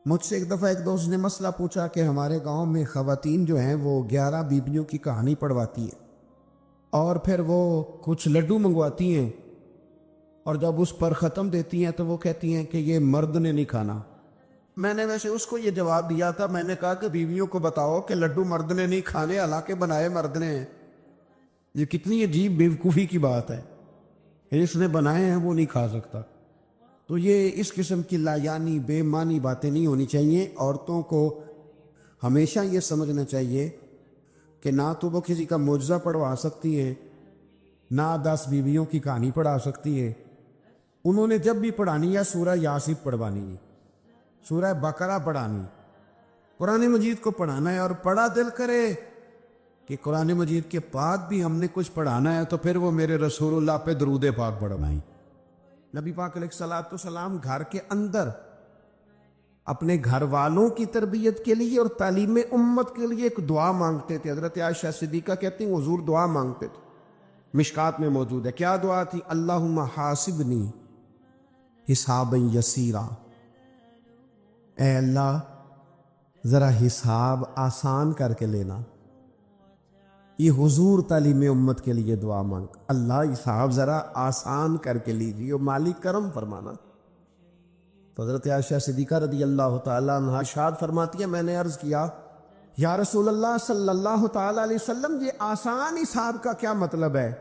مجھ سے ایک دفعہ ایک دوست نے مسئلہ پوچھا کہ ہمارے گاؤں میں خواتین جو ہیں وہ 11 بیبیوں کی کہانی پڑھواتی ہیں اور پھر وہ کچھ لڈو منگواتی ہیں اور جب اس پر ختم دیتی ہیں تو وہ کہتی ہیں کہ یہ مرد نے نہیں کھانا۔ میں نے ویسے اس کو یہ جواب دیا تھا، میں نے کہا کہ بیویوں کو بتاؤ کہ لڈو مرد نے نہیں کھانے، حالانکہ بنائے مرد نے ہیں۔ یہ کتنی عجیب بیوقوفی کی بات ہے، جس نے بنائے ہیں وہ نہیں کھا سکتا۔ تو یہ اس قسم کی لایانی بے معنی باتیں نہیں ہونی چاہیے۔ عورتوں کو ہمیشہ یہ سمجھنا چاہیے کہ نہ تو وہ کسی کا معجزہ پڑھوا سکتی ہے، نہ 10 بیویوں کی کہانی پڑھا سکتی ہے۔ انہوں نے جب بھی پڑھانی ہے سورہ یاسین پڑھوانی ہے، سورہ بقرہ پڑھانی، قرآن مجید کو پڑھانا ہے، اور پڑھا دل کرے کہ قرآن مجید کے بعد بھی ہم نے کچھ پڑھانا ہے تو پھر وہ میرے رسول اللہ پہ درود پاک پڑھوائیں۔ نبی پاک علیہ الصلوۃ والسلام گھر کے اندر اپنے گھر والوں کی تربیت کے لیے اور تعلیم امت کے لیے ایک دعا مانگتے تھے۔ حضرت عائشہ صدیقہ کہتی ہیں حضور دعا مانگتے تھے، مشکات میں موجود ہے۔ کیا دعا تھی؟ اللہم حاسبنی حسابا یسیرا، اے اللہ ذرا حساب آسان کر کے لینا۔ یہ حضور تعلیم امت کے لیے دعا مانگ، اللہ حساب ذرا آسان کر کے لیجیے، مالک کرم فرمانا۔ تو حضرت عائشہ صدیقہ رضی اللہ تعالیٰ عنہ ارشاد فرماتی ہے، میں نے عرض کیا یا رسول اللہ صلی اللہ تعالیٰ علیہ وسلم یہ آسان حساب کا کیا مطلب ہے؟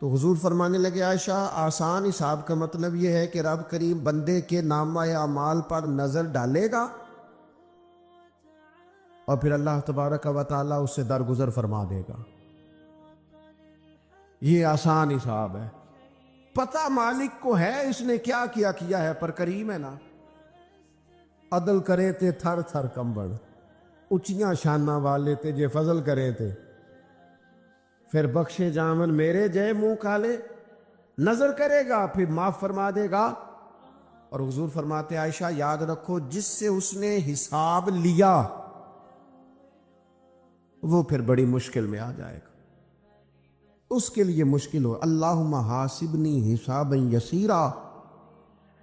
تو حضور فرمانے لگے عائشہ آسان حساب کا مطلب یہ ہے کہ رب کریم بندے کے نامہ اعمال پر نظر ڈالے گا اور پھر اللہ تبارک و تعالیٰ اس سے درگزر فرما دے گا۔ یہ آسان حساب ہے، پتہ مالک کو ہے اس نے کیا کیا ہے، پر کریم ہے نا۔ عدل کرے تے تھر تھر کمبڑ، اچیاں شانہ والے تے جے فضل کرے تے پھر بخشے جامن میرے جے منہ کالے، نظر کرے گا پھر معاف فرما دے گا۔ اور حضور فرماتے عائشہ یاد رکھو جس سے اس نے حساب لیا وہ پھر بڑی مشکل میں آ جائے گا، اس کے لیے مشکل ہو۔ اللہم حاسبنی حسابا یسیرا،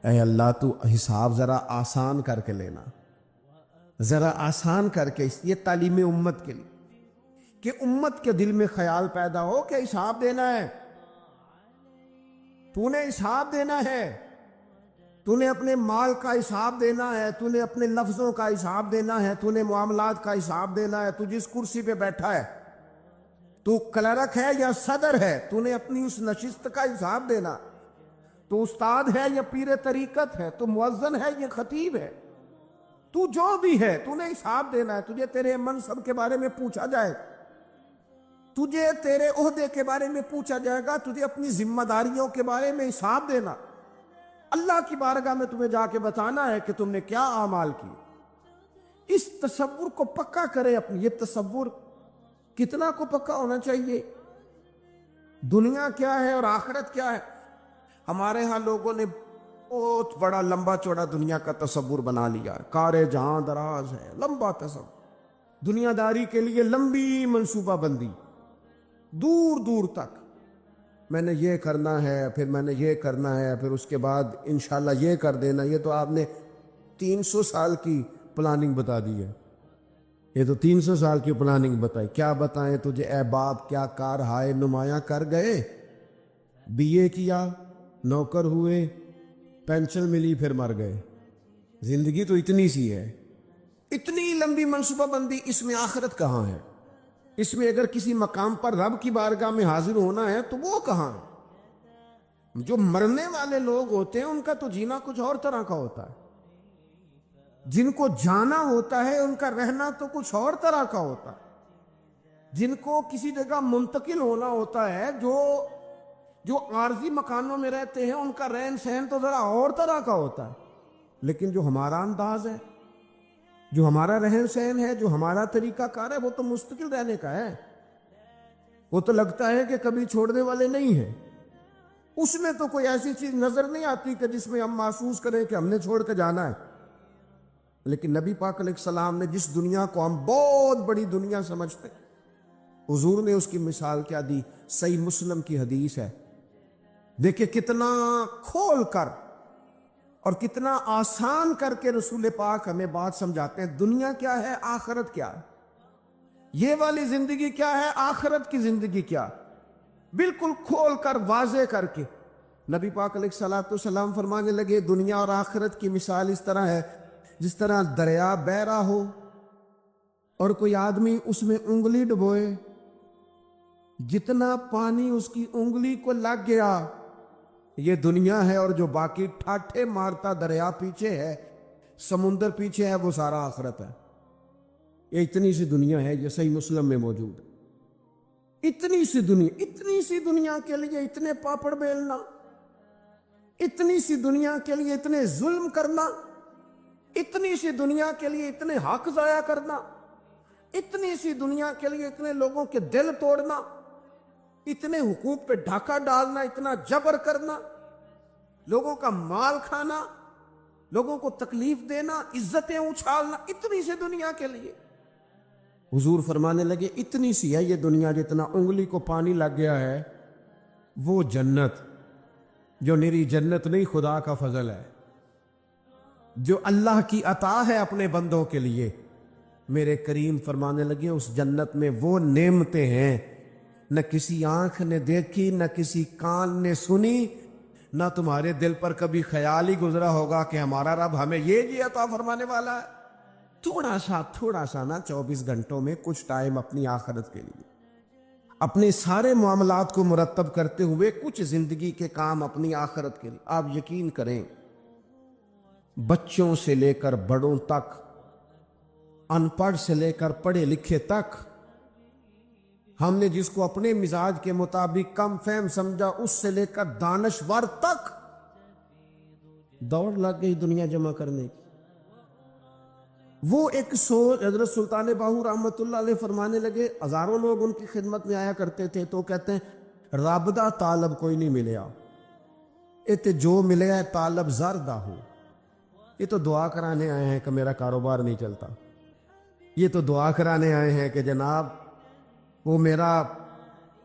اے اللہ تو حساب ذرا آسان کر کے لینا، ذرا آسان کر کے۔ اس لیے تعلیم امت کے لیے کہ امت کے دل میں خیال پیدا ہو کہ حساب دینا ہے، تو نے حساب دینا ہے، تو نے اپنے مال کا حساب دینا ہے، تو نے اپنے لفظوں کا حساب دینا ہے، تو نے معاملات کا حساب دینا ہے۔ تو جس کرسی پہ بیٹھا ہے، تو کلرک ہے یا صدر ہے، تو نے اپنی اس نشست کا حساب دینا۔ تو استاد ہے یا پیر طریقت ہے، تو مؤذن ہے یا خطیب ہے، تو جو بھی ہے تو نے حساب دینا ہے۔ تجھے تیرے منصب کے بارے میں پوچھا جائے، تجھے تیرے عہدے کے بارے میں پوچھا جائے گا، تجھے اپنی ذمہ داریوں کے بارے میں حساب دینا۔ اللہ کی بارگاہ میں تمہیں جا کے بتانا ہے کہ تم نے کیا اعمال کی۔ اس تصور کو پکا کرے اپنی، یہ تصور کتنا کو پکا ہونا چاہیے، دنیا کیا ہے اور آخرت کیا ہے۔ ہمارے ہاں لوگوں نے بہت بڑا لمبا چوڑا دنیا کا تصور بنا لیا ہے، کار جہاں دراز ہے، لمبا تصور، دنیا داری کے لیے لمبی منصوبہ بندی، دور دور تک میں نے یہ کرنا ہے، پھر میں نے یہ کرنا ہے، پھر اس کے بعد انشاءاللہ یہ کر دینا۔ یہ تو آپ نے 300 سال کی پلاننگ بتا دی ہے، یہ تو 300 سال کی پلاننگ بتائی۔ کیا بتائیں تجھے اے باپ، کیا کار ہائے نمایاں کر گئے، بی اے کیا، نوکر ہوئے، پینشن ملی، پھر مر گئے۔ زندگی تو اتنی سی ہے، اتنی لمبی منصوبہ بندی، اس میں آخرت کہاں ہے؟ اس میں اگر کسی مقام پر رب کی بارگاہ میں حاضر ہونا ہے تو وہ کہاں ہے؟ جو مرنے والے لوگ ہوتے ہیں ان کا تو جینا کچھ اور طرح کا ہوتا ہے، جن کو جانا ہوتا ہے ان کا رہنا تو کچھ اور طرح کا ہوتا ہے، جن کو کسی جگہ منتقل ہونا ہوتا ہے، جو عارضی مکانوں میں رہتے ہیں ان کا رہن سہن تو ذرا اور طرح کا ہوتا ہے۔ لیکن جو ہمارا انداز ہے، جو ہمارا رہن سہن ہے، جو ہمارا طریقہ کار ہے، وہ تو مستقل رہنے کا ہے، وہ تو لگتا ہے کہ کبھی چھوڑنے والے نہیں ہیں۔ اس میں تو کوئی ایسی چیز نظر نہیں آتی کہ جس میں ہم محسوس کریں کہ ہم نے چھوڑ کے جانا ہے۔ لیکن نبی پاک علیہ السلام نے جس دنیا کو ہم بہت بڑی دنیا سمجھتے، حضور نے اس کی مثال کیا دی؟ صحیح مسلم کی حدیث ہے، دیکھیں کتنا کھول کر اور کتنا آسان کر کے رسول پاک ہمیں بات سمجھاتے ہیں. دنیا کیا ہے، آخرت کیا ہے، یہ والی زندگی کیا ہے، آخرت کی زندگی کیا، بالکل کھول کر واضح کر کے نبی پاک علیہ الصلوۃ والسلام فرمانے لگے دنیا اور آخرت کی مثال اس طرح ہے جس طرح دریا بہہ رہا ہو اور کوئی آدمی اس میں انگلی ڈبوئے، جتنا پانی اس کی انگلی کو لگ گیا یہ دنیا ہے، اور جو باقی ٹھاٹھے مارتا دریا پیچھے ہے، سمندر پیچھے ہے، وہ سارا آخرت ہے. یہ اتنی سی دنیا ہے، یہ صحیح مسلم میں موجود ہے. اتنی سی دنیا کے لیے اتنے پاپڑ بیلنا، اتنی سی دنیا کے لیے اتنے ظلم کرنا، اتنی سی دنیا کے لیے اتنے حق ضائع کرنا، اتنی سی دنیا کے لیے اتنے لوگوں کے دل توڑنا، اتنے حقوق پہ ڈھاکہ ڈالنا، اتنا جبر کرنا، لوگوں کا مال کھانا، لوگوں کو تکلیف دینا، عزتیں اچھالنا، اتنی سی دنیا کے لیے. حضور فرمانے لگے اتنی سی ہے یہ دنیا، جتنا انگلی کو پانی لگ گیا ہے وہ جنت، جو میری جنت نہیں خدا کا فضل ہے، جو اللہ کی عطا ہے اپنے بندوں کے لیے. میرے کریم فرمانے لگے اس جنت میں وہ نعمتیں ہیں نہ کسی آنکھ نے دیکھی، نہ کسی کان نے سنی، نہ تمہارے دل پر کبھی خیال ہی گزرا ہوگا کہ ہمارا رب ہمیں یہ عطا فرمانے والا ہے. تھوڑا سا نا 24 گھنٹوں میں کچھ ٹائم اپنی آخرت کے لیے، اپنے سارے معاملات کو مرتب کرتے ہوئے کچھ زندگی کے کام اپنی آخرت کے لیے. آپ یقین کریں بچوں سے لے کر بڑوں تک، ان پڑھ سے لے کر پڑھے لکھے تک، ہم نے جس کو اپنے مزاج کے مطابق کم فہم سمجھا اس سے لے کر دانشور تک دوڑ لگ گئی دنیا جمع کرنے کی. وہ ایک سوچ حضرت سلطان باہو رحمت اللہ علیہ فرمانے لگے، ہزاروں لوگ ان کی خدمت میں آیا کرتے تھے تو کہتے ہیں رب دا طالب کوئی نہیں ملیا، تے جو ملے ہے طالب زردہ ہو. یہ تو دعا کرانے آئے ہیں کہ میرا کاروبار نہیں چلتا، یہ تو دعا کرانے آئے ہیں کہ جناب وہ میرا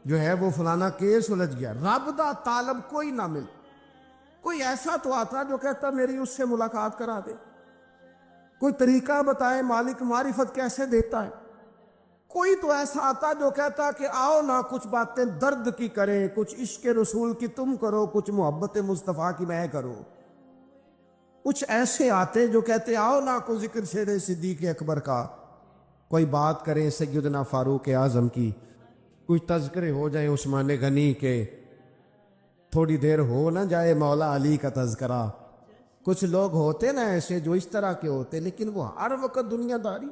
جو ہے وہ فلانا کیس الجھ گیا. رب دا طالب کوئی نہ مل. کوئی ایسا تو آتا جو کہتا میری اس سے ملاقات کرا دے، کوئی طریقہ بتائے مالک معرفت کیسے دیتا ہے. کوئی تو ایسا آتا جو کہتا کہ آؤ نہ کچھ باتیں درد کی کریں، کچھ عشق رسول کی تم کرو، کچھ محبت مصطفیٰ کی میں کرو. کچھ ایسے آتے جو کہتے آؤ نہ کو ذکر شیر صدیق اکبر کا، کوئی بات کریں سیدنا فاروق اعظم کی، کچھ تذکرے ہو جائیں عثمان غنی کے، تھوڑی دیر ہو نہ جائے مولا علی کا تذکرہ. کچھ لوگ ہوتے نا ایسے جو اس طرح کے ہوتے، لیکن وہ ہر وقت دنیا داری،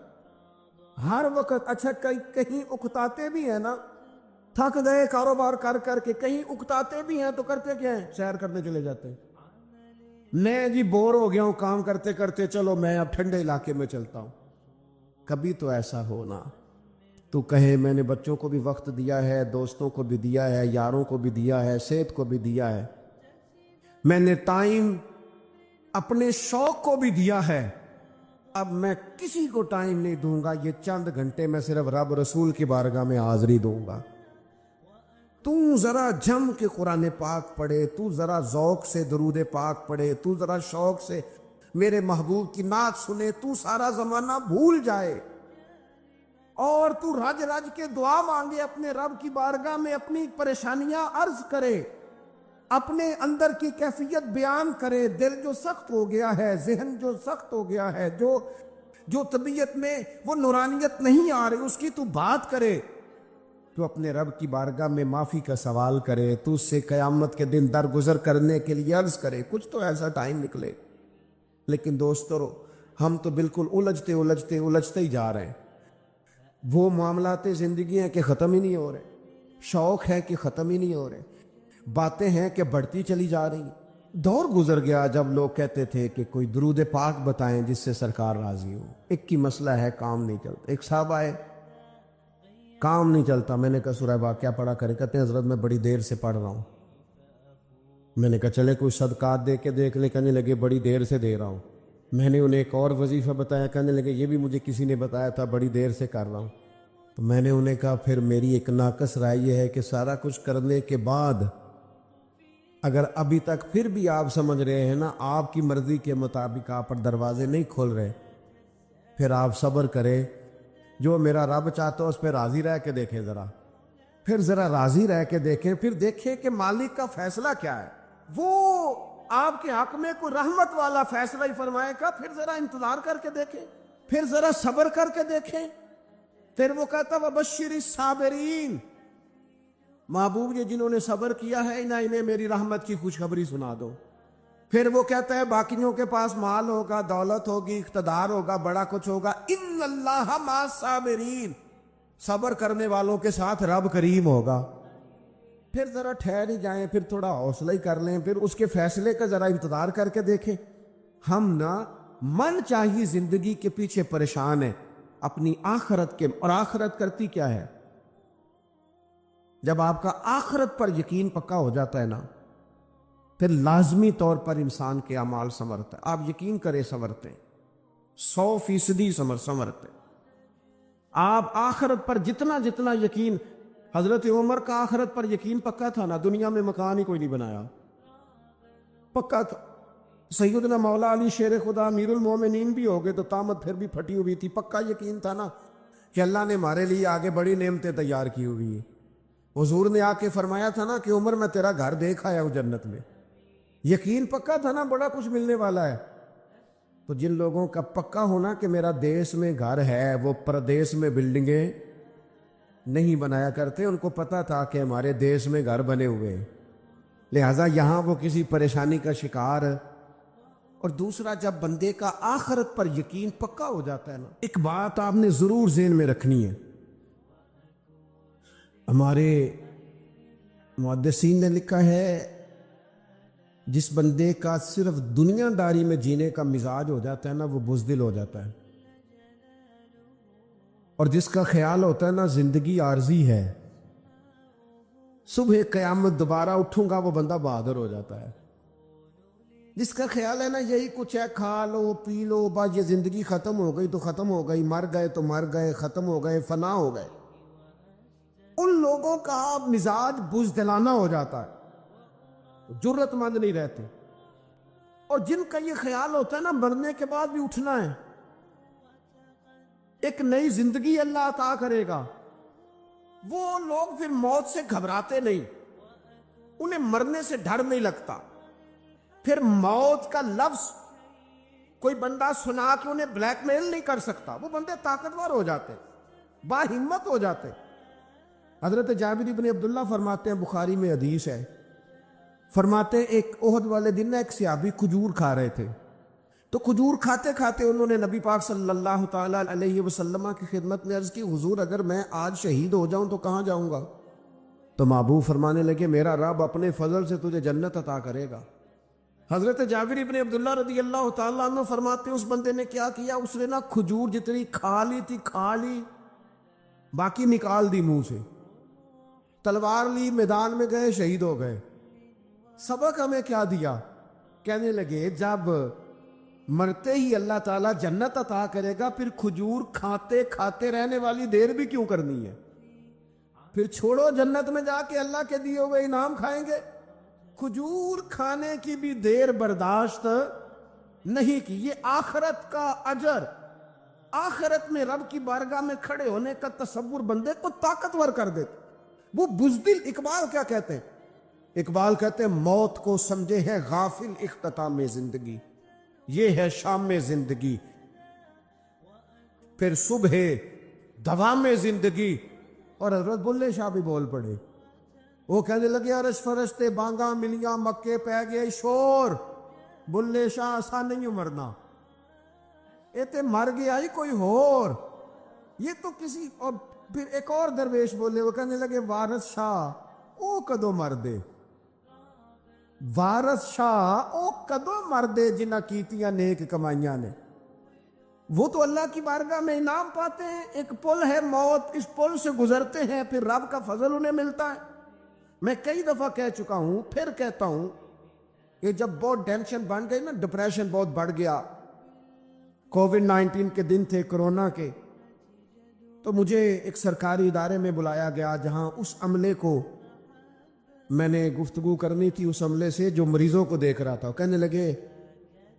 ہر وقت. اچھا کہیں اکتاتے بھی ہیں نا، تھک گئے کاروبار کر کر کے، کہیں اکتاتے بھی ہیں تو کرتے کیا ہیں، سیر کرنے چلے جاتے ہیں. میں جی بور ہو گیا ہوں کام کرتے کرتے، چلو میں اب ٹھنڈے علاقے میں چلتا ہوں. کبھی تو ایسا ہونا تو کہے میں نے بچوں کو بھی وقت دیا ہے، دوستوں کو بھی دیا ہے، یاروں کو بھی دیا ہے، صحت کو بھی دیا ہے، میں نے ٹائم اپنے شوق کو بھی دیا ہے، اب میں کسی کو ٹائم نہیں دوں گا. یہ چند گھنٹے میں صرف رب رسول کی بارگاہ میں حاضری دوں گا. تو ذرا جم کے قرآن پاک پڑھے، تو ذرا ذوق سے درود پاک پڑھے، تو ذرا شوق سے میرے محبوب کی نعت سنے، تو سارا زمانہ بھول جائے اور تو رج رج کے دعا مانگے اپنے رب کی بارگاہ میں، اپنی پریشانیاں عرض کرے، اپنے اندر کی کیفیت بیان کرے. دل جو سخت ہو گیا ہے، ذہن جو سخت ہو گیا ہے، جو طبیعت میں وہ نورانیت نہیں آ رہی، اس کی تو بات کرے، تو اپنے رب کی بارگاہ میں معافی کا سوال کرے، تو اس سے قیامت کے دن درگزر کرنے کے لیے عرض کرے. کچھ تو ایسا ٹائم نکلے. لیکن دوستو ہم تو بالکل الجھتے ہی جا رہے ہیں. وہ معاملات زندگی ہیں کہ ختم ہی نہیں ہو رہے، شوق ہے کہ ختم ہی نہیں ہو رہے، باتیں ہیں کہ بڑھتی چلی جا رہی. دور گزر گیا جب لوگ کہتے تھے کہ کوئی درود پاک بتائیں جس سے سرکار راضی ہو. ایک کی مسئلہ ہے کام نہیں چلتا. ایک صاحب آئے، کام نہیں چلتا. میں نے کہا سورہ واقعہ پڑھا کرے. کہتے ہیں حضرت میں بڑی دیر سے پڑھ رہا ہوں. میں نے کہا چلے کوئی صدقات دے کے دیکھ لے. کہنے لگے بڑی دیر سے دے رہا ہوں. میں نے انہیں ایک اور وظیفہ بتایا. کہنے لگے یہ بھی مجھے کسی نے بتایا تھا، بڑی دیر سے کر رہا ہوں. تو میں نے انہیں کہا پھر میری ایک ناقص رائے یہ ہے کہ سارا کچھ کرنے کے بعد اگر ابھی تک پھر بھی آپ سمجھ رہے ہیں نا آپ کی مرضی کے مطابق آپ پر دروازے نہیں کھول رہے، پھر آپ صبر کریں. جو میرا رب چاہتا ہے اس پہ راضی رہ کے دیکھیں ذرا، پھر ذرا راضی رہ کے دیکھیں، پھر دیکھیں کہ مالک کا فیصلہ کیا ہے. وہ آپ کے حق میں کوئی رحمت والا فیصلہ ہی فرمائے گا، پھر ذرا انتظار کر کے دیکھیں، پھر ذرا صبر کر کے دیکھیں. پھر وہ کہتا وبشر الصابرین، محبوب یہ جنہوں نے صبر کیا ہے انہیں میری رحمت کی خوشخبری سنا دو. پھر وہ کہتا ہے باقیوں کے پاس مال ہوگا، دولت ہوگی، اقتدار ہوگا، بڑا کچھ ہوگا، ان اللہ مع الصابرین، صبر کرنے والوں کے ساتھ رب کریم ہوگا. پھر ذرا ٹھہر ہی جائیں، پھر تھوڑا حوصلہ ہی کر لیں، پھر اس کے فیصلے کا ذرا انتظار کر کے دیکھیں. ہم نا من چاہیے زندگی کے پیچھے پریشان ہیں اپنی آخرت کے، اور آخرت کرتی کیا ہے؟ جب آپ کا آخرت پر یقین پکا ہو جاتا ہے نا، پھر لازمی طور پر انسان کے اعمال سنورتا ہے. آپ یقین کریں سنورتے ہیں، 100% سنورتے ہیں. آپ آخرت پر جتنا جتنا یقین، حضرت عمر کا آخرت پر یقین پکا تھا نا، دنیا میں مکان ہی کوئی نہیں بنایا، پکا تھا. سیدنا مولا علی شیر خدا امیر المومنین بھی ہو گئے تو طامت پھر بھی پھٹی ہوئی تھی. پکا یقین تھا نا کہ اللہ نے ہمارے لیے آگے بڑی نعمتیں تیار کی ہوئی ہیں. حضور نے آ کے فرمایا تھا نا کہ عمر میں تیرا گھر دیکھ آیا ہوں جنت میں. یقین پکا تھا نا بڑا کچھ ملنے والا ہے. تو جن لوگوں کا پکا ہونا کہ میرا دیس میں گھر ہے، وہ پردیس میں بلڈنگیں نہیں بنایا کرتے، ان کو پتا تھا کہ ہمارے دیس میں گھر بنے ہوئے ہیں، لہٰذا یہاں وہ کسی پریشانی کا شکار. اور دوسرا، جب بندے کا آخرت پر یقین پکا ہو جاتا ہے نا، ایک بات آپ نے ضرور ذہن میں رکھنی ہے. ہمارے محدثین نے لکھا ہے جس بندے کا صرف دنیا داری میں جینے کا مزاج ہو جاتا ہے نا، وہ بزدل ہو جاتا ہے. اور جس کا خیال ہوتا ہے نا زندگی عارضی ہے، صبح قیامت دوبارہ اٹھوں گا، وہ بندہ بہادر ہو جاتا ہے. جس کا خیال ہے نا یہی کچھ ہے، کھا لو پی لو بس، یہ زندگی ختم ہو گئی تو ختم ہو گئی، مر گئے تو مر گئے، ختم ہو گئے، فنا ہو گئے، ان لوگوں کا مزاج بزدلانہ ہو جاتا ہے، جرت مند نہیں رہتے. اور جن کا یہ خیال ہوتا ہے نا مرنے کے بعد بھی اٹھنا ہے، ایک نئی زندگی اللہ عطا کرے گا، وہ لوگ پھر موت سے گھبراتے نہیں، انہیں مرنے سے ڈر نہیں لگتا. پھر موت کا لفظ کوئی بندہ سنا کے انہیں بلیک میل نہیں کر سکتا، وہ بندے طاقتور ہو جاتے، با ہمت ہو جاتے. حضرت جابر بن عبداللہ فرماتے ہیں، بخاری میں حدیث ہے، فرماتے ہیں ایک احد والے دن ایک صحابی کھجور کھا رہے تھے، تو کھجور کھاتے کھاتے انہوں نے نبی پاک صلی اللہ تعالیٰ علیہ وسلم کی خدمت میں عرض کی، حضور اگر میں آج شہید ہو جاؤں تو کہاں جاؤں گا؟ تو محبوب فرمانے لگے، میرا رب اپنے فضل سے تجھے جنت عطا کرے گا. حضرت جابر ابن عبداللہ رضی اللہ تعالیٰ عنہ فرماتے ہیں اس بندے نے کیا کیا، اس نے نا کھجور جتنی کھا لی تھی کھا لی، باقی نکال دی منہ سے، تلوار لی، میدان میں گئے، شہید ہو گئے. سبق ہمیں کیا دیا؟ کہنے لگے جب مرتے ہی اللہ تعالیٰ جنت عطا کرے گا، پھر کھجور کھاتے کھاتے رہنے والی دیر بھی کیوں کرنی ہے؟ پھر چھوڑو، جنت میں جا کے اللہ کے دیے ہوئے انعام کھائیں گے. کھجور کھانے کی بھی دیر برداشت نہیں کی. یہ آخرت کا اجر، آخرت میں رب کی بارگاہ میں کھڑے ہونے کا تصور بندے کو طاقتور کر دیتے. وہ بزدل، اقبال کیا کہتے ہیں؟ اقبال کہتے ہیں موت کو سمجھے ہے غافل اختتام زندگی، یہ ہے شام زندگی، پھر صبح دوام زندگی. اور حضرت بلے شاہ بھی بول پڑے، وہ کہنے لگے عرش فرشتے بانگاں ملیاں مکے پہ گئے شور، بلے شاہ ایسا نہیں مرنا، یہ تے مر گیا ہی کوئی اور، یہ تو کسی اور. پھر ایک اور درویش بولے، وہ کہنے لگے وارث شاہ او کدو مر دے، وارث شاہ او کدو مر دے جنہ کیتیاں نیک کمائیاں نے. وہ تو اللہ کی بارگاہ میں انعام پاتے ہیں، ایک پل ہے موت، اس پل سے گزرتے ہیں، پھر رب کا فضل انہیں ملتا ہے. میں کئی دفعہ کہہ چکا ہوں، پھر کہتا ہوں کہ جب بہت ٹینشن بن گئی نا، ڈپریشن بہت بڑھ گیا، کووڈ-19 کے دن تھے، کرونا کے، تو مجھے ایک سرکاری ادارے میں بلایا گیا جہاں اس عملے کو میں نے گفتگو کرنی تھی اس عملے سے جو مریضوں کو دیکھ رہا تھا. کہنے لگے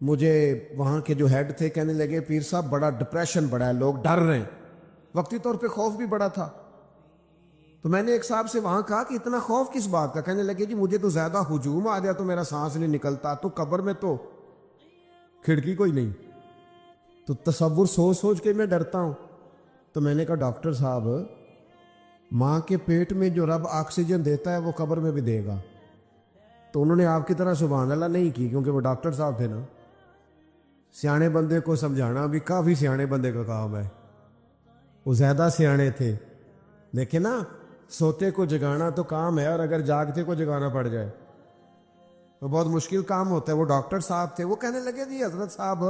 مجھے وہاں کے جو ہیڈ تھے کہنے لگے پیر صاحب بڑا ڈپریشن بڑا ہے, لوگ ڈر رہے ہیں. وقتی طور پہ خوف بھی بڑا تھا. تو میں نے ایک صاحب سے وہاں کہا کہ اتنا خوف کس بات کا؟ کہنے لگے جی مجھے تو زیادہ ہجوم آ گیا تو میرا سانس نہیں نکلتا, تو قبر میں تو کھڑکی کوئی نہیں, تو تصور سوچ سوچ کے میں ڈرتا ہوں. تو میں نے کہا ڈاکٹر صاحب ماں کے پیٹ میں جو رب آکسیجن دیتا ہے وہ قبر میں بھی دے گا. تو انہوں نے آپ کی طرح سبحان اللہ نہیں کی, کیونکہ وہ ڈاکٹر صاحب تھے نا. سیانے بندے کو سمجھانا بھی کافی سیانے بندے کا کام ہے, وہ زیادہ سیانے تھے. دیکھیں نا, سوتے کو جگانا تو کام ہے, اور اگر جاگتے کو جگانا پڑ جائے تو بہت مشکل کام ہوتا ہے. وہ ڈاکٹر صاحب تھے. وہ کہنے لگے جی حضرت صاحب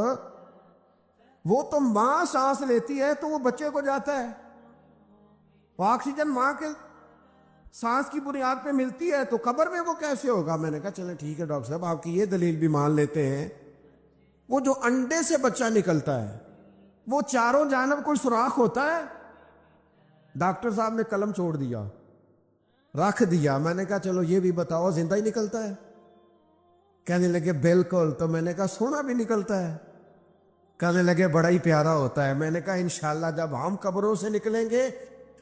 وہ تو ماں سانس لیتی ہے تو وہ بچے کو جاتا ہے, وہ آکسیجن ماں کے سانس کی بنیاد پہ ملتی ہے, تو قبر میں وہ کیسے ہوگا؟ میں نے کہا چلیں ٹھیک ہے ڈاکٹر صاحب آپ کی یہ دلیل بھی مان لیتے ہیں. وہ جو انڈے سے بچہ نکلتا ہے وہ چاروں جانب کوئی سوراخ ہوتا ہے؟ ڈاکٹر صاحب نے قلم چھوڑ دیا, رکھ دیا. میں نے کہا چلو یہ بھی بتاؤ زندہ ہی نکلتا ہے؟ کہنے لگے بالکل. تو میں نے کہا سونا بھی نکلتا ہے؟ کہنے لگے بڑا ہی پیارا ہوتا ہے. میں نے کہا انشاءاللہ جب ہم قبروں سے نکلیں گے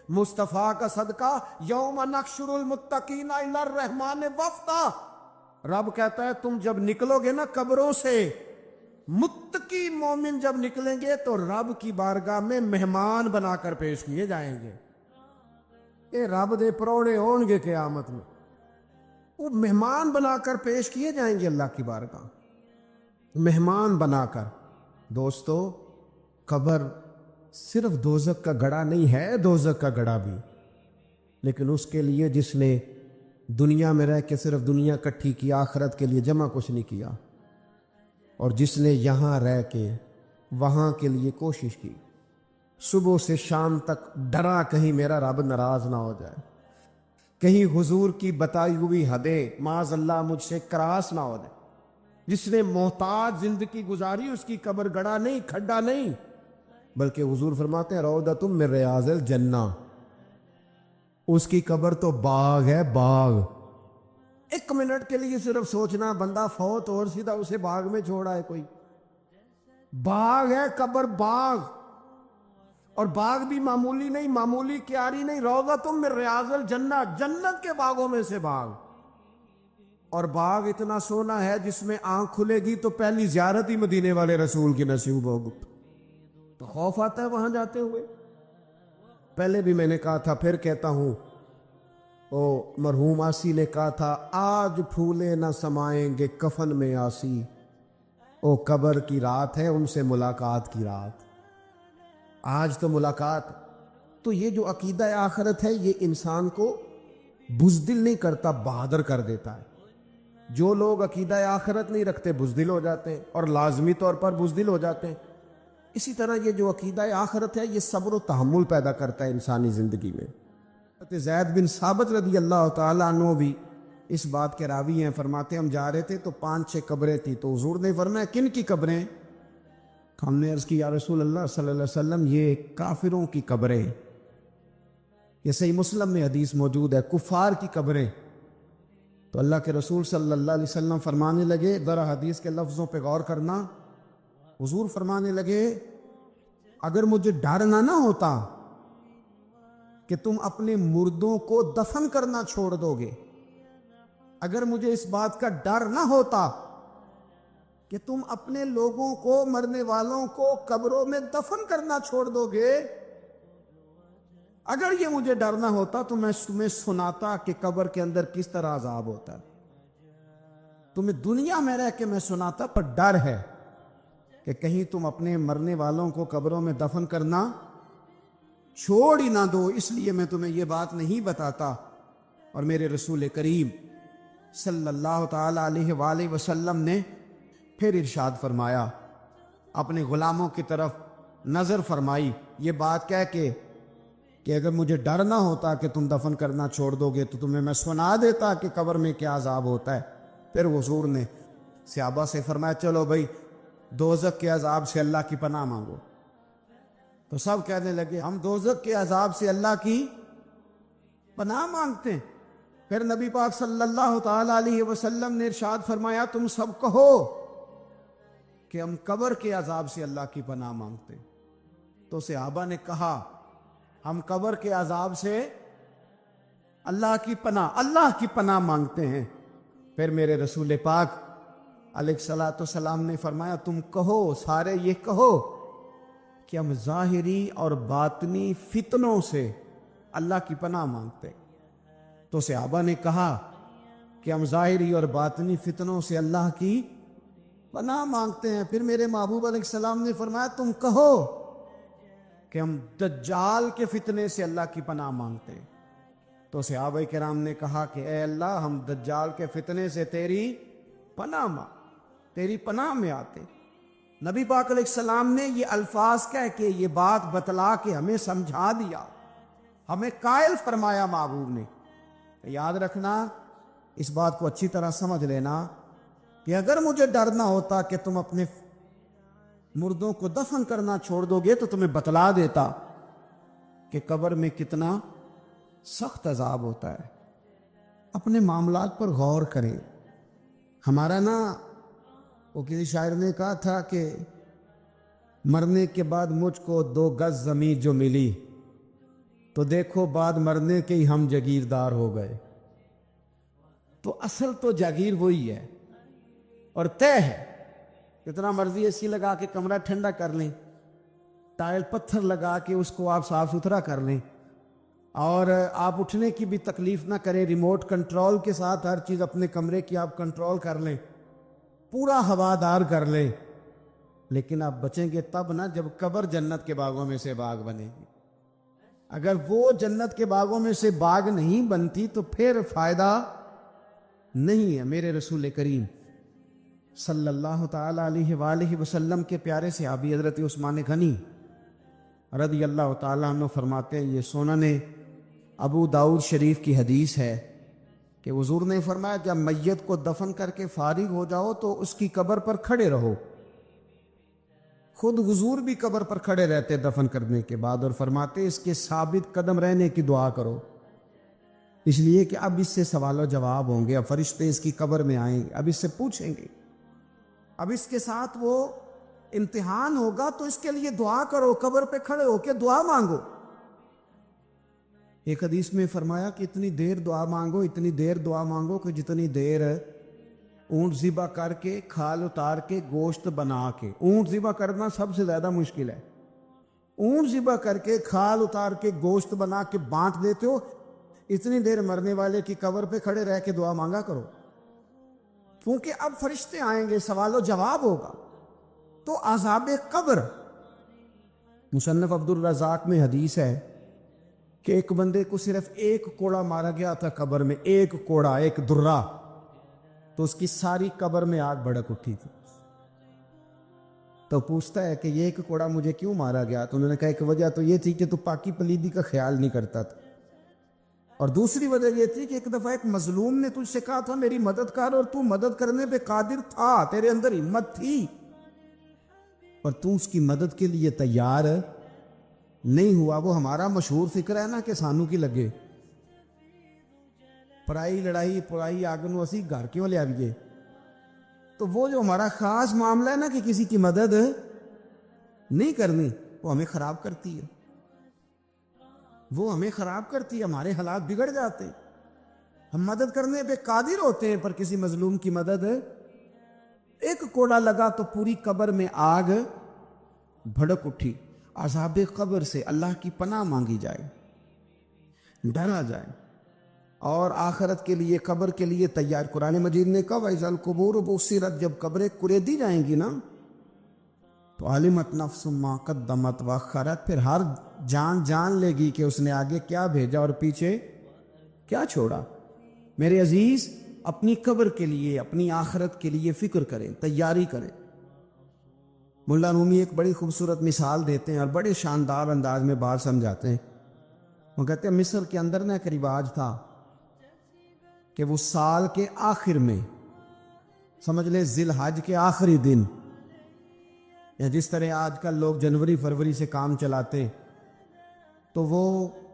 مصطفیٰ کا صدقہ, یوم نحشر المتقین الی الرحمن وفدا, رب کہتا ہے تم جب نکلو گے نا قبروں سے, متقی مومن جب نکلیں گے تو رب کی بارگاہ میں مہمان بنا کر پیش کیے جائیں گے. اے رب دے پرونے ہون گے قیامت میں, وہ مہمان بنا کر پیش کیے جائیں گے اللہ کی بارگاہ, مہمان بنا کر. دوستو قبر صرف دوزخ کا گڑھا نہیں ہے, دوزخ کا گڑھا بھی, لیکن اس کے لیے جس نے دنیا میں رہ کے صرف دنیا اکٹھی کی, آخرت کے لیے جمع کچھ نہیں کیا, اور جس نے یہاں رہ کے وہاں کے لیے کوشش کی, صبح سے شام تک ڈرا کہیں میرا رب ناراض نہ ہو جائے, کہیں حضور کی بتائی ہوئی حدیں معاذ اللہ مجھ سے کراس نہ ہو جائے. جس نے محتاج زندگی گزاری اس کی قبر گڑھا نہیں, کھڈا نہیں, بلکہ حضور فرماتے ہیں روضۃ من ریاض الجنہ, اس کی قبر تو باغ ہے, باغ. ایک منٹ کے لیے صرف سوچنا, بندہ فوت اور سیدھا اسے باغ میں چھوڑا ہے کوئی, باغ ہے قبر, باغ. اور باغ بھی معمولی نہیں, معمولی کیاری نہیں, روضۃ من ریاض الجنہ, جنت کے باغوں میں سے باغ. اور باغ اتنا سونا ہے جس میں آنکھ کھلے گی تو پہلی زیارت ہی مدینے والے رسول کی نصیب ہوگی. تو خوف آتا ہے وہاں جاتے ہوئے. پہلے بھی میں نے کہا تھا, پھر کہتا ہوں, او مرحوم آسی نے کہا تھا آج پھولے نہ سمائیں گے کفن میں آسی, او قبر کی رات ہے ان سے ملاقات کی رات. آج تو ملاقات. تو یہ جو عقیدہ آخرت ہے یہ انسان کو بزدل نہیں کرتا, بہادر کر دیتا ہے. جو لوگ عقیدہ آخرت نہیں رکھتے بزدل ہو جاتے ہیں, اور لازمی طور پر بزدل ہو جاتے ہیں. اسی طرح یہ جو عقیدہ آخرت ہے یہ صبر و تحمل پیدا کرتا ہے انسانی زندگی میں. زید بن ثابت رضی اللہ تعالیٰ عنہ بھی اس بات کے راوی ہیں. فرماتے ہیں ہم جا رہے تھے تو 5-6 قبریں تھی, تو حضور نے فرمایا کن کی قبریں؟ ہم نے عرض کی یا رسول اللہ صلی اللہ علیہ وسلم یہ کافروں کی قبریں. یہ صحیح مسلم میں حدیث موجود ہے, کفار کی قبریں. تو اللہ کے رسول صلی اللہ علیہ وسلم فرمانے لگے, ذرا حدیث کے لفظوں پہ غور کرنا, حضور فرمانے لگے اگر مجھے ڈر نہ ہوتا کہ تم اپنے مردوں کو دفن کرنا چھوڑ دو گے, اگر مجھے اس بات کا ڈر نہ ہوتا کہ تم اپنے لوگوں کو, مرنے والوں کو قبروں میں دفن کرنا چھوڑ دو گے, اگر یہ مجھے ڈر نہ ہوتا تو میں تمہیں سناتا کہ قبر کے اندر کس طرح عذاب ہوتا ہے. تمہیں دنیا میں رہ کے میں سناتا, پر ڈر ہے کہ کہیں تم اپنے مرنے والوں کو قبروں میں دفن کرنا چھوڑ ہی نہ دو, اس لیے میں تمہیں یہ بات نہیں بتاتا. اور میرے رسول کریم صلی اللہ تعالی علیہ وآلہ وسلم نے پھر ارشاد فرمایا, اپنے غلاموں کی طرف نظر فرمائی یہ بات کہہ کے کہ اگر مجھے ڈر نہ ہوتا کہ تم دفن کرنا چھوڑ دو گے تو تمہیں میں سنا دیتا کہ قبر میں کیا عذاب ہوتا ہے. پھر حضور نے صحابہ سے فرمایا چلو بھائی دوزخ کے عذاب سے اللہ کی پناہ مانگو. تو سب کہنے لگے ہم دوزخ کے عذاب سے اللہ کی پناہ مانگتے ہیں. پھر نبی پاک صلی اللہ تعالی علیہ وسلم نے ارشاد فرمایا تم سب کہو کہ ہم قبر کے عذاب سے اللہ کی پناہ مانگتے. تو صحابہ نے کہا ہم قبر کے عذاب سے اللہ کی پناہ مانگتے ہیں. پھر میرے رسول پاک علیہ الصلوۃ والسلام نے فرمایا تم کہو، سارے یہ کہو کہ ہم ظاہری اور باطنی فتنوں سے اللہ کی پناہ مانگتے. تو صحابہ نے کہا کہ ہم ظاہری اور باطنی فتنوں سے اللہ کی پناہ مانگتے ہیں. پھر میرے محبوب علیہ السلام نے فرمایا تم کہو کہ ہم دجال کے فتنے سے اللہ کی پناہ مانگتے ہیں. تو صحابہ کرام نے کہا کہ اے اللہ ہم دجال کے فتنے سے تیری پناہ میں آتے. نبی پاک علیہ السلام نے یہ الفاظ کہہ کے یہ بات بتلا کے ہمیں سمجھا دیا، ہمیں قائل فرمایا محبوب نے. یاد رکھنا، اس بات کو اچھی طرح سمجھ لینا کہ اگر مجھے ڈر نہ ہوتا کہ تم اپنے مردوں کو دفن کرنا چھوڑ دو گے تو تمہیں بتلا دیتا کہ قبر میں کتنا سخت عذاب ہوتا ہے. اپنے معاملات پر غور کریں. ہمارا وہ کسی شاعر نے کہا تھا کہ مرنے کے بعد مجھ کو 2 گز زمین جو ملی تو دیکھو بعد مرنے کے ہی ہم جاگیردار ہو گئے. تو اصل تو جاگیر وہی ہے اور طے ہے. جتنا مرضی اے سی لگا کے کمرہ ٹھنڈا کر لیں، ٹائل پتھر لگا کے اس کو آپ صاف ستھرا کر لیں، اور آپ اٹھنے کی بھی تکلیف نہ کریں، ریموٹ کنٹرول کے ساتھ ہر چیز اپنے کمرے کی آپ کنٹرول کر لیں، پورا ہوادار کر لیں، لیکن آپ بچیں گے تب نہ جب قبر جنت کے باغوں میں سے باغ بنے گی. اگر وہ جنت کے باغوں میں سے باغ نہیں بنتی تو پھر فائدہ نہیں ہے. میرے رسول کریم صلی اللہ تعالی علیہ وآلہ وسلم کے پیارے صحابی حضرت عثمان غنی رضی اللہ تعالیٰ عنہ فرماتے ہیں، یہ سنن ابو داؤد شریف کی حدیث ہے کہ حضور نے فرمایا جب میت کو دفن کر کے فارغ ہو جاؤ تو اس کی قبر پر کھڑے رہو. خود حضور بھی قبر پر کھڑے رہتے دفن کرنے کے بعد اور فرماتے اس کے ثابت قدم رہنے کی دعا کرو، اس لیے کہ اب اس سے سوال و جواب ہوں گے. اب فرشتے اس کی قبر میں آئیں گے، اب اس سے پوچھیں گے، اب اس کے ساتھ وہ امتحان ہوگا، تو اس کے لیے دعا کرو، قبر پہ کھڑے ہو کے دعا مانگو. ایک حدیث میں فرمایا کہ اتنی دیر دعا مانگو کہ جتنی دیر اونٹ ذبح کر کے کھال اتار کے گوشت بنا کے، اونٹ ذبح کرنا سب سے زیادہ مشکل ہے، اونٹ ذبح کر کے کھال اتار کے گوشت بنا کے بانٹ دیتے ہو، اتنی دیر مرنے والے کی قبر پہ کھڑے رہ کے دعا مانگا کرو، کیونکہ اب فرشتے آئیں گے، سوال و جواب ہوگا. تو عذاب قبر، مصنف عبد الرزاق میں حدیث ہے کہ ایک بندے کو صرف 1 کوڑا مارا گیا تھا قبر میں، 1 کوڑا، 1 درہ، تو اس کی ساری قبر میں آگ بھڑک اٹھی تھی. تو پوچھتا ہے کہ یہ 1 کوڑا مجھے کیوں مارا گیا؟ تو انہوں نے کہا ایک وجہ تو یہ تھی کہ تو پاکی پلیدی کا خیال نہیں کرتا تھا، اور دوسری وجہ یہ تھی کہ ایک دفعہ ایک مظلوم نے تجھ سے کہا تھا میری مدد کر، اور تو مدد کرنے پہ قادر تھا، تیرے اندر ہمت تھی، اور تو اس کی مدد کے لیے تیار نہیں ہوا. وہ ہمارا مشہور فکر ہے نا کہ سانو کی لگے، پرائی لڑائی پرائی آگنو اسی گھر کیوں لے آئیے. تو وہ جو ہمارا خاص معاملہ ہے نا کہ کسی کی مدد نہیں کرنی، وہ ہمیں خراب کرتی ہے، ہمارے حالات بگڑ جاتے ہیں. ہم مدد کرنے پہ قادر ہوتے ہیں پر کسی مظلوم کی مدد، 1 کوڑا لگا تو پوری قبر میں آگ بھڑک اٹھی. عذاب قبر سے اللہ کی پناہ مانگی جائے، ڈرا جائے، اور آخرت کے لیے قبر کے لیے تیار. قرآن مجید نے کہا وَإِذَا الْقُبُورُ بُعْثِرَتْ، جب قبریں کریدی جائیں گی نا تو عَلِمَتْ نَفْسٌ مَا قَدَّمَتْ وَأَخَّرَتْ، پھر ہر جان لے گی کہ اس نے آگے کیا بھیجا اور پیچھے کیا چھوڑا. میرے عزیز، اپنی قبر کے لیے، اپنی آخرت کے لیے فکر کریں، تیاری کریں. ملا رومی ایک بڑی خوبصورت مثال دیتے ہیں اور بڑے شاندار انداز میں بات سمجھاتے ہیں. وہ کہتے ہیں مصر کے اندر نا ایک رواج تھا کہ وہ سال کے آخر میں، سمجھ لیں ذی الحج کے آخری دن، یا جس طرح آج کل لوگ جنوری فروری سے کام چلاتے، تو وہ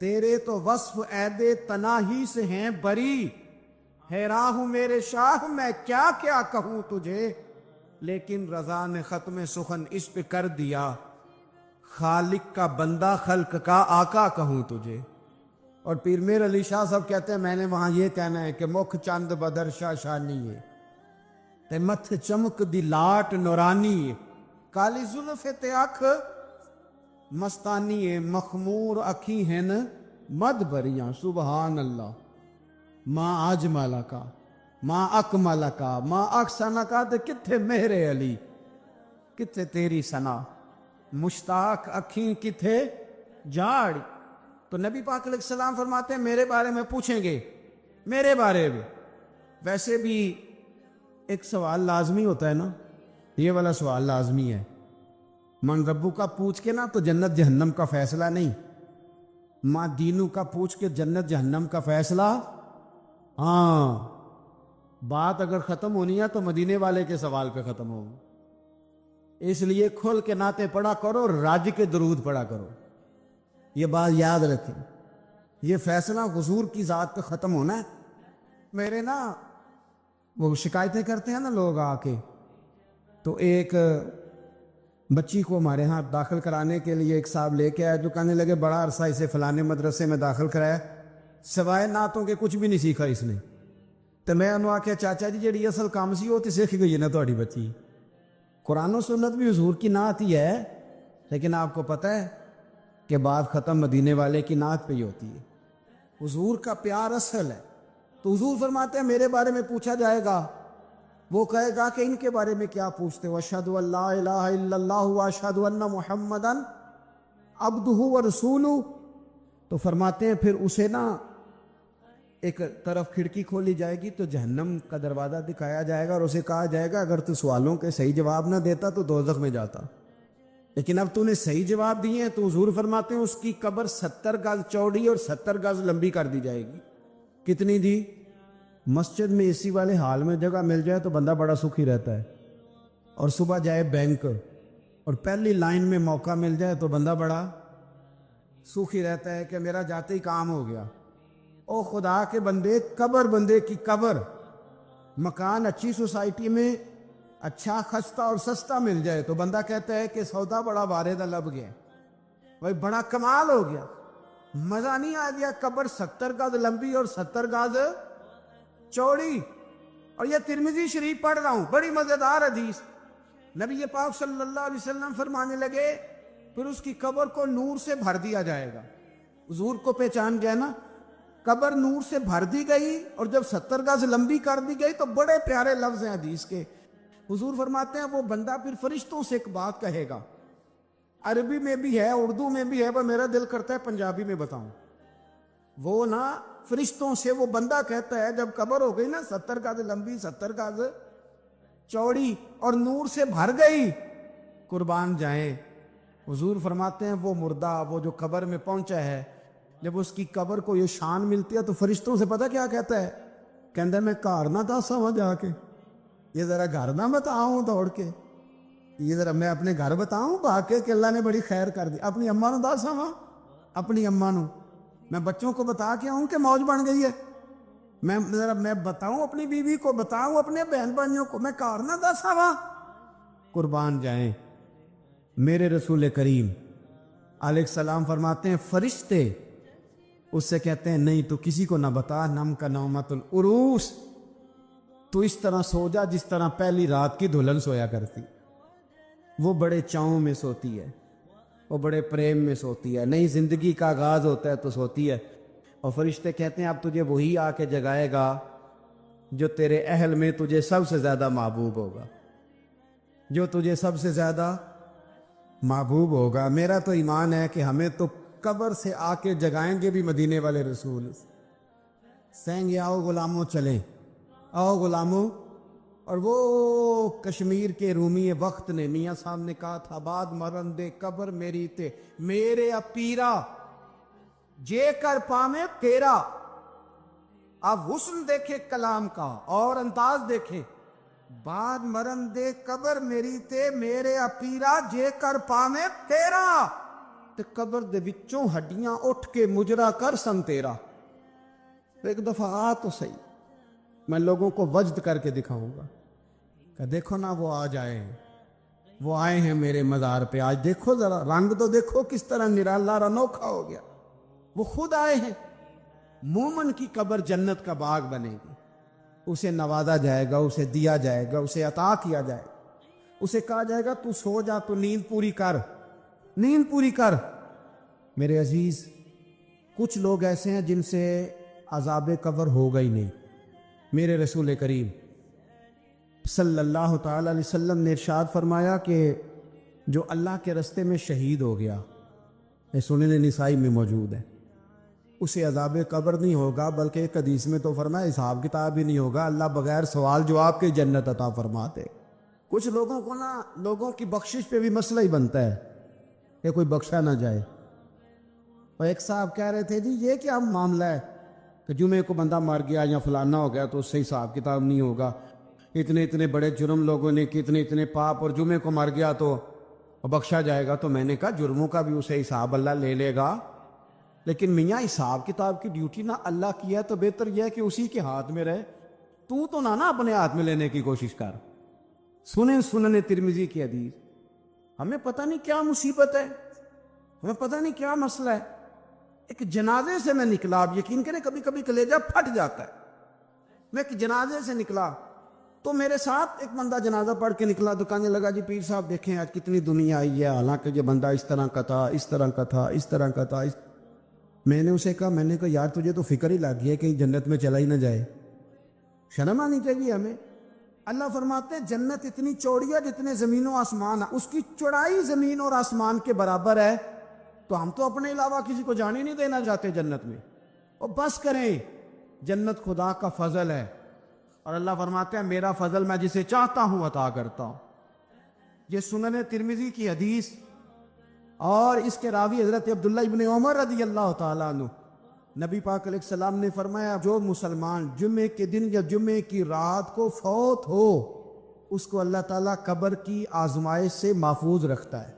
تیرے تو وصف عیدے تناہی سے ہیں بری، حیران ہوں میرے شاہ میں کیا کیا کہوں تجھے، لیکن رضا نے ختم سخن اس پہ کر دیا، خالق کا بندہ خلق کا آقا کہوں تجھے۔ اور پیر میر علی شاہ صاحب کہتے ہیں میں نے وہاں یہ کہنا ہے کہ مکھ چند بدر شاہ شانی ہے تے متھ چمک دی لاٹ نورانی ہے، کالی زلف تے اکھ مستانی ہے، مخمور اکھی ہیں مد بریاں، سبحان اللہ۔ ماں اجمل کا ماں اکمل کا ماں احسن کا تے کتھے مہر علی، کتھے تیری ثنا، مشتاق اکھیں کتھے جاڑ۔ تو نبی پاک علیہ السلام فرماتے ہیں میرے بارے میں پوچھیں گے، میرے بارے میں۔ ویسے بھی ایک سوال لازمی ہوتا ہے نا، یہ والا سوال لازمی ہے، من ربو کا پوچھ کے نا تو جنت جہنم کا فیصلہ نہیں، ماں دینو کا پوچھ کے جنت جہنم کا فیصلہ۔ ہاں بات اگر ختم ہونی ہے تو مدینے والے کے سوال پہ ختم ہو، اس لیے کھل کے نعتیں پڑھا کرو، راج کے درود پڑھا کرو، یہ بات یاد رکھیں، یہ فیصلہ حضور کی ذات پہ ختم ہونا ہے۔ میرے نا وہ شکایتیں کرتے ہیں نا لوگ آ کے، تو ایک بچی کو ہمارے ہاں داخل کرانے کے لیے ایک صاحب لے کے آیا جو کہنے لگے بڑا عرصہ اسے فلانے مدرسے میں داخل کرایا، سوائے نعتوں کے کچھ بھی نہیں سیکھا اس نے۔ تو میں انہوں آکھیا چاچا جی جڑی اصل کام سی وہ تو سیکھ گئی ہے نا تہاڈی بچی، قرآن و سنت بھی حضور کی نعت ہی ہے، لیکن آپ کو پتہ ہے کہ بات ختم مدینے والے کی نعت پہ ہی ہوتی ہے، حضور کا پیار اصل ہے۔ تو حضور فرماتے ہیں میرے بارے میں پوچھا جائے گا، وہ کہے گا کہ ان کے بارے میں کیا پوچھتے ہو، اشہد ان لا الہ الا اللہ واشہد ان محمدا عبدہ ورسولہ۔ تو فرماتے ہیں پھر اسے نا ایک طرف کھڑکی کھولی جائے گی تو جہنم کا دروازہ دکھایا جائے گا اور اسے کہا جائے گا اگر تو سوالوں کے صحیح جواب نہ دیتا تو دوزخ میں جاتا، لیکن اب تو نے صحیح جواب دیے ہیں۔ تو حضور فرماتے ہیں اس کی قبر 70 گز چوڑی اور 70 گز لمبی کر دی جائے گی۔ کتنی جی؟ مسجد میں اے سی والے حال میں جگہ مل جائے تو بندہ بڑا سکھی رہتا ہے، اور صبح جائے بینک اور پہلی لائن میں موقع مل جائے تو بندہ بڑا سکھی رہتا ہے کہ میرا جاتے ہی کام ہو گیا۔ او خدا کے بندے، قبر بندے کی قبر، مکان اچھی سوسائٹی میں اچھا خستہ اور سستا مل جائے تو بندہ کہتا ہے کہ سودا بڑا وارد لب گیا، بھائی بڑا کمال ہو گیا، مزہ نہیں آ گیا۔ قبر 70 گز لمبی اور 70 گز چوڑی، اور یہ ترمذی شریف پڑھ رہا ہوں، بڑی مزیدار حدیث۔ نبی پاک صلی اللہ علیہ وسلم فرمانے لگے پھر اس کی قبر کو نور سے بھر دیا جائے گا۔ حضور کو پہچان گیا نا، قبر نور سے بھر دی گئی اور جب 70 گز لمبی کر دی گئی تو بڑے پیارے لفظ ہیں حدیث کے۔ حضور فرماتے ہیں وہ بندہ پھر فرشتوں سے ایک بات کہے گا، عربی میں بھی ہے اردو میں بھی ہے، پر میرا دل کرتا ہے پنجابی میں بتاؤں۔ وہ نا فرشتوں سے وہ بندہ کہتا ہے جب قبر ہو گئی نا 70 گز لمبی 70 گز چوڑی اور نور سے بھر گئی، قربان جائیں، حضور فرماتے ہیں وہ مردہ وہ جو قبر میں پہنچا ہے، جب اس کی قبر کو یہ شان ملتی ہے تو فرشتوں سے پتہ کیا کہتا ہے، کہتا ہے میں گھر نہ دسا وہاں جا کے، یہ ذرا گھر نہ بتاؤں دوڑ کے، یہ ذرا میں اپنے گھر بتاؤں باقی کہ اللہ نے بڑی خیر کر دی، اپنی اماں نو دسا وہاں، اپنی اماں نو میں بچوں کو بتا کے آؤں کہ موج بن گئی ہے، میں بتاؤں اپنی بیوی کو، بتاؤں اپنے بہن بھائیوں کو، میں کار نہ دسا وہاں۔ قربان جائیں میرے رسول کریم علیہ السلام فرماتے ہیں فرشتے اس سے کہتے ہیں نہیں تو کسی کو نہ بتا، نم کا نومت العروس، تو اس طرح سو جا جس طرح پہلی رات کی دلہن سویا کرتی، وہ بڑے چاؤں میں سوتی ہے، وہ بڑے پریم میں سوتی ہے، نئی زندگی کا آغاز ہوتا ہے تو سوتی ہے، اور فرشتے کہتے ہیں اب تجھے وہی آ کے جگائے گا جو تیرے اہل میں تجھے سب سے زیادہ محبوب ہوگا، جو تجھے سب سے زیادہ محبوب ہوگا۔ میرا تو ایمان ہے کہ ہمیں تو قبر سے آ کے جگائیں گے بھی مدینے والے رسول، سہیں گے آؤ غلاموں چلیں، آؤ غلاموں۔ اور وہ کشمیر کے رومی وقت نے میاں صاحب نے کہا تھا بعد مرن دے قبر میری تے میرے اپیرا جے کر پامے تیرا۔ اب حسن دیکھے کلام کا اور انداز دیکھے، بعد مرن دے قبر میری تے میرے اپیرا جے کر پامے تیرا۔ تے قبر دے وچوں ہڈیاں اٹھ کے مجرا کر سن تیرا. ایک دفعہ آ تو صحیح, میں لوگوں کو وجد کر کے دکھاؤں گا کہ دیکھو نا وہ آج آئے ہیں, وہ آئے ہیں میرے مزار پہ. آج دیکھو ذرا رنگ تو دیکھو کس طرح نرالا اور انوکھا ہو گیا. وہ خود آئے ہیں. مومن کی قبر جنت کا باغ بنے گی, اسے نوازا جائے گا, اسے دیا جائے گا, اسے عطا کیا جائے گا, اسے کہا جائے گا تو سو جا, تو نیند پوری کر, نیند پوری کر. میرے عزیز, کچھ لوگ ایسے ہیں جن سے عذاب قبر ہوگا ہی نہیں. میرے رسول کریم صلی اللہ تعالی علیہ وسلم نے ارشاد فرمایا کہ جو اللہ کے رستے میں شہید ہو گیا, یہ سنن نسائی میں موجود ہے, اسے عذاب قبر نہیں ہوگا, بلکہ ایک حدیث میں تو فرمایا حساب کتاب ہی نہیں ہوگا, اللہ بغیر سوال جواب کے جنت عطا فرماتے. کچھ لوگوں کو نا لوگوں کی بخشش پہ بھی مسئلہ ہی بنتا ہے کہ کوئی بخشا نہ جائے. اور ایک صاحب کہہ رہے تھے جی یہ کیا معاملہ ہے کہ جمعے کو بندہ مر گیا یا فلانا ہو گیا تو اس سے حساب کتاب نہیں ہوگا, اتنے اتنے بڑے جرم لوگوں نے کتنے اتنے پاپ, اور جمعے کو مر گیا تو بخشا جائے گا. تو میں نے کہا جرموں کا بھی اسے حساب اللہ لے لے گا, لیکن میاں حساب کتاب کی ڈیوٹی نہ اللہ کی ہے, تو بہتر یہ ہے کہ اسی کے ہاتھ میں رہے, تو نہ اپنے ہاتھ میں لینے کی کوشش کر. سنن ترمذی کی حدیث. ہمیں پتہ نہیں کیا مصیبت ہے, ہمیں پتہ نہیں کیا مسئلہ ہے. ایک جنازے سے میں نکلا, آپ یقین کریں کبھی کبھی کلیجہ پھٹ جاتا ہے. میں ایک جنازے سے نکلا تو میرے ساتھ ایک بندہ جنازہ پڑھ کے نکلا, تو کہنے لگا جی پیر صاحب دیکھیں آج کتنی دنیا آئی ہے, حالانکہ یہ بندہ اس طرح کا تھا, اس طرح کا تھا, اس طرح کا تھا. میں نے اسے کہا یار تجھے تو فکر ہی لگ گئی ہے کہ جنت میں چلا ہی نہ جائے, شرم آنی چاہیے ہمیں. اللہ فرماتے ہیں جنت اتنی چوڑی ہے جتنے زمین و آسمان ہے, اس کی چوڑائی زمین اور آسمان کے برابر ہے, تو ہم تو اپنے علاوہ کسی کو جانے نہیں دینا چاہتے جنت میں. اور بس کریں, جنت خدا کا فضل ہے, اور اللہ فرماتے ہیں میرا فضل میں جسے چاہتا ہوں عطا کرتا ہوں. یہ سنن ترمذی کی حدیث, اور اس کے راوی حضرت عبداللہ ابن عمر رضی اللہ تعالیٰ عنہ. نبی پاک علیہ السلام نے فرمایا جو مسلمان جمعے کے دن یا جمعے کی رات کو فوت ہو, اس کو اللہ تعالیٰ قبر کی آزمائش سے محفوظ رکھتا ہے.